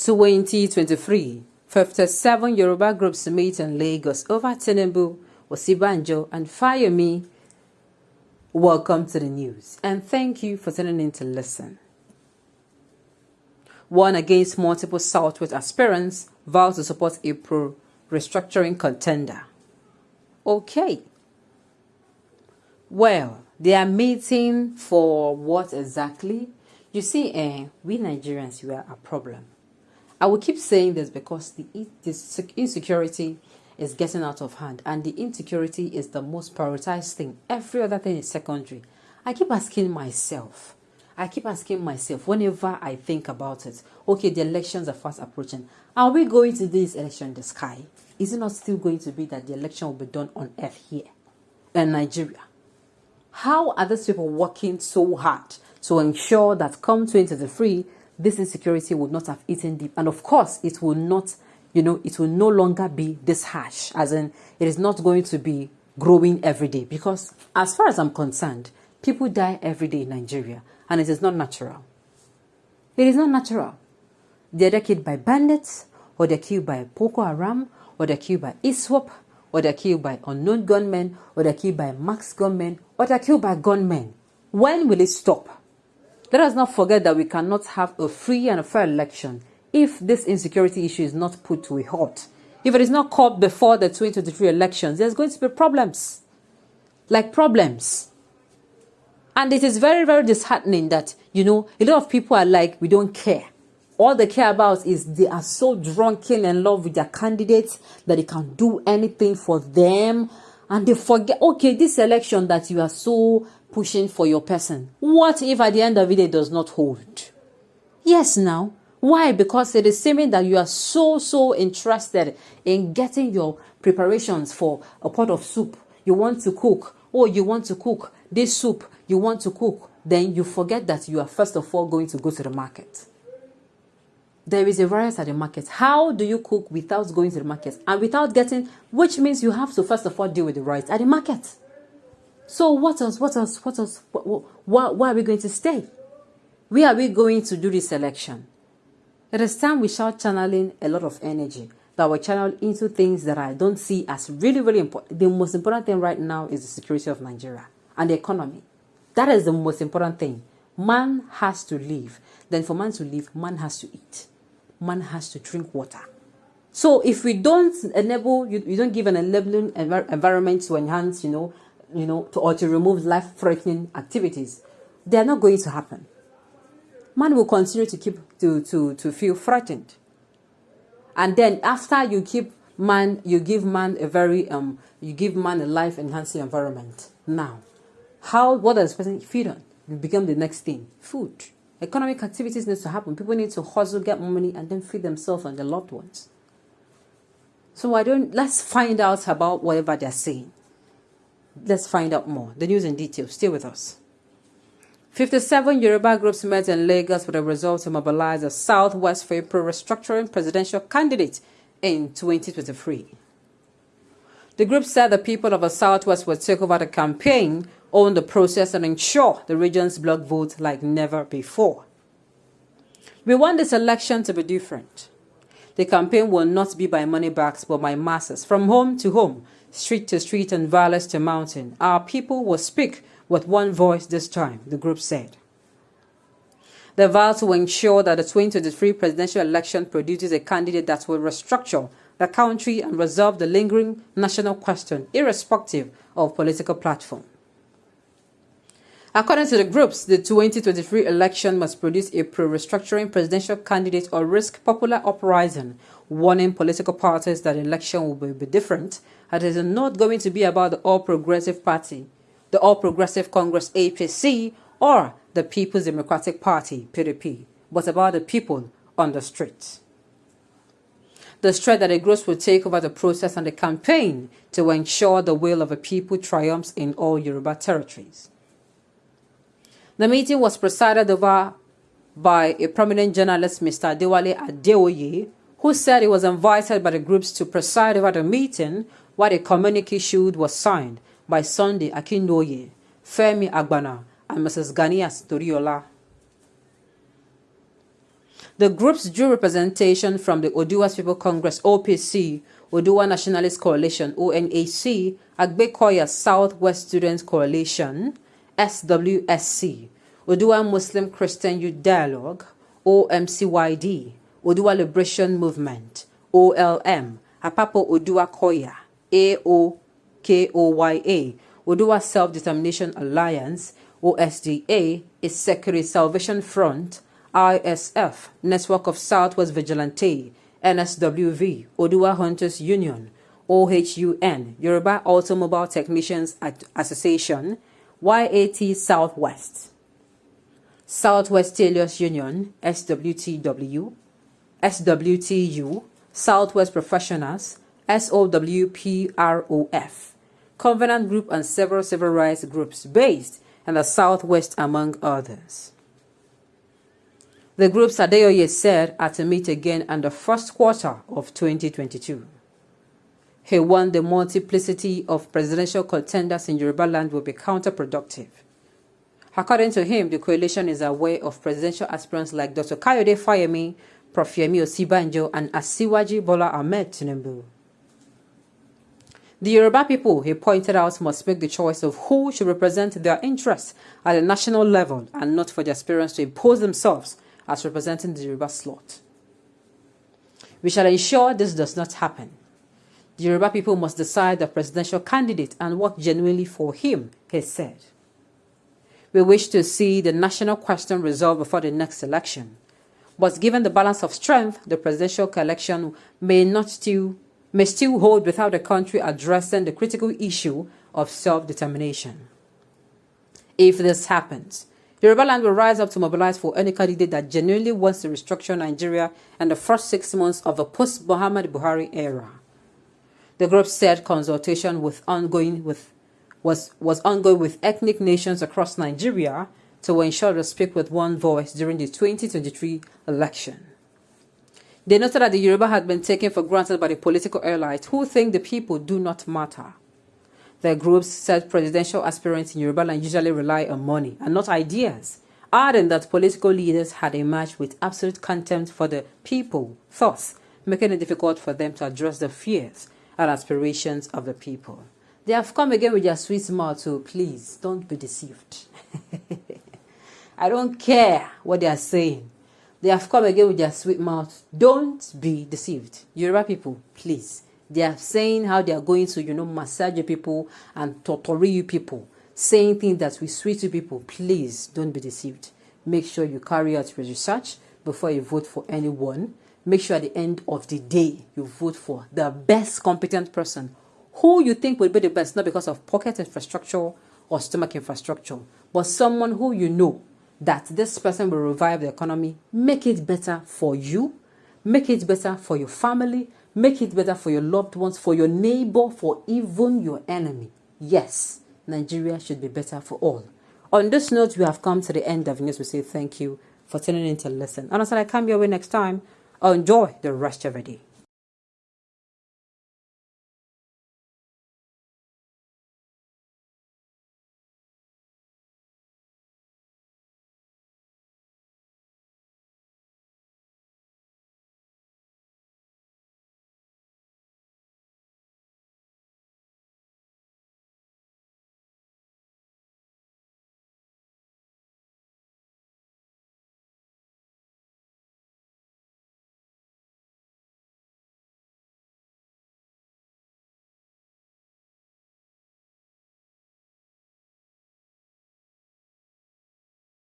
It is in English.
2023, 57 Yoruba groups meet in Lagos over Tinubu, Osinbajo, and Fayemi. Welcome to the news, and thank you for tuning in to listen. One against multiple Southwest aspirants vows to support a pro-restructuring contender. Okay. Well, they are meeting for what exactly? You see, we Nigerians, we are a problem. I will keep saying this because the insecurity is getting out of hand, and the insecurity is the most prioritized thing. Every other thing is secondary. I keep asking myself whenever I think about it, okay, the elections are fast approaching. Are we going to do this election in the sky? Is it not still going to be that the election will be done on earth here in Nigeria? How are these people working so hard to ensure that come 2023, this insecurity will not have eaten deep? And of course, it will not, it will no longer be this harsh, as in it is not going to be growing every day. Because as far as I'm concerned, people die every day in Nigeria, and it is not natural. It is not natural. They're either killed by bandits, or they're killed by Boko Haram, or they're killed by ISWAP, or they're killed by unknown gunmen, or they're killed by masked gunmen, or they're killed by gunmen. When will it stop? Let us not forget that we cannot have a free and a fair election if this insecurity issue is not put to a halt. If it is not caught before the 2023 elections, there's going to be problems. Like problems. And it is very, very disheartening that, a lot of people are like, we don't care. All they care about is they are so drunken in love with their candidates that they can do anything for them. And they forget, okay, this election that you are so pushing for your person, what if at the end of the day it does not hold? Yes, now. Why? Because it is seeming that you are so interested in getting your preparations for a pot of soup. You want to cook. Oh, you want to cook this soup. You want to cook. Then you forget that you are first of all going to go to the market. There is a riot at the market. How do you cook without going to the market and without getting, which means you have to first of all deal with the riot at the market. So what else? Why are we going to stay? Where are we going to do this election? It is time we start channeling a lot of energy that we channel into things that I don't see as really, really important. The most important thing right now is the security of Nigeria and the economy. That is the most important thing. Man has to live. Then for man to live, man has to eat. Man has to drink water. So if we don't enable, you don't give an enabling environment to enhance, or to remove life-threatening activities, they are not going to happen. Man will continue to feel threatened. And then after you give man a life-enhancing environment. Now, what does the person feed on? It become the next thing. Food. Economic activities need to happen. People need to hustle, get more money, and then feed themselves and their loved ones. So let's find out about whatever they're saying. Let's find out more. The news in detail. Stay with us. 57 Yoruba groups met in Lagos with a result to mobilize the Southwest for a pro-restructuring presidential candidate in 2023. The group said the people of the Southwest would take over the campaign, own the process, and ensure the region's bloc vote like never before. We want this election to be different. The campaign will not be by money bags, but by masses, from home to home, street to street, and valley to mountain. Our people will speak with one voice this time, the group said. The vow to ensure that the 2023 presidential election produces a candidate that will restructure the country and resolve the lingering national question, irrespective of political platform. According to the groups, the 2023 election must produce a pro-restructuring presidential candidate or risk popular uprising, warning political parties that the election will be different, and it is not going to be about the All Progressive Party, the All Progressive Congress APC, or the People's Democratic Party PDP, but about the people on the streets. The threat that the groups will take over the process and the campaign to ensure the will of the people triumphs in all Yoruba territories. The meeting was presided over by a prominent journalist, Mr. Adewale Adeoye, who said he was invited by the groups to preside over the meeting, while a communique issued was signed by Sunday Akindoye, Fayemi Agbana, and Mrs. Ganias Toriola. The groups drew representation from the Odua's People Congress (OPC), Odua Nationalist Coalition (ONAC), Agbekoya Southwest Student Coalition (SWSC), Odua Muslim Christian Youth Dialogue (OMCYD), Odua Liberation Movement (OLM), Apapo Odua Koya (AOKOYA), Odua Self-Determination Alliance (OSDA), Isekiri Salvation Front ISF, Network of Southwest Vigilante NSWV, Odua Hunters Union OHUN, Yoruba Automobile Technicians Association YAT Southwest, Southwest Tailors Union SWTW, SWTU, Southwest Professionals SOWPROF, Covenant Group, and several civil rights groups based in the Southwest, among others. The groups, Adeoye said, are to meet again in the first quarter of 2022. He warned the multiplicity of presidential contenders in Yoruba land will be counterproductive. According to him, the coalition is aware of presidential aspirants like Dr. Kayode Fayemi, Prof. Fayemi Osinbajo, and Asiwaji Bola Ahmed Tinubu. The Yoruba people, he pointed out, must make the choice of who should represent their interests at a national level and not for the aspirants to impose themselves as representing the Yoruba slot. We shall ensure this does not happen. The Yoruba people must decide the presidential candidate and work genuinely for him, he said. We wish to see the national question resolved before the next election. But given the balance of strength, the presidential election may still hold without the country addressing the critical issue of self-determination. If this happens, Yoruba land will rise up to mobilize for any candidate that genuinely wants to restructure Nigeria in the first 6 months of the post-Muhammad Buhari era. The group said consultation was ongoing with ethnic nations across Nigeria to ensure they speak with one voice during the 2023 election. They noted that the Yoruba had been taken for granted by the political elites who think the people do not matter. The groups said presidential aspirants in Yoruba land usually rely on money and not ideas, adding that political leaders had emerged with absolute contempt for the people, thus making it difficult for them to address the fears and aspirations of the people. They have come again with their sweet smile, so please don't be deceived. I don't care what they are saying. They have come again with their sweet mouth. Don't be deceived. Yoruba people, please. They are saying how they are going to, massage you people and torture you people. Saying things that will sweet you people. Please don't be deceived. Make sure you carry out your research before you vote for anyone. Make sure at the end of the day, you vote for the best competent person who you think will be the best, not because of pocket infrastructure or stomach infrastructure, but someone who you know that this person will revive the economy, make it better for you, make it better for your family, make it better for your loved ones, for your neighbor, for even your enemy. Yes, Nigeria should be better for all. On this note, we have come to the end of the news. We say thank you for tuning in to listen. And until I come your way next time, enjoy the rest of your day.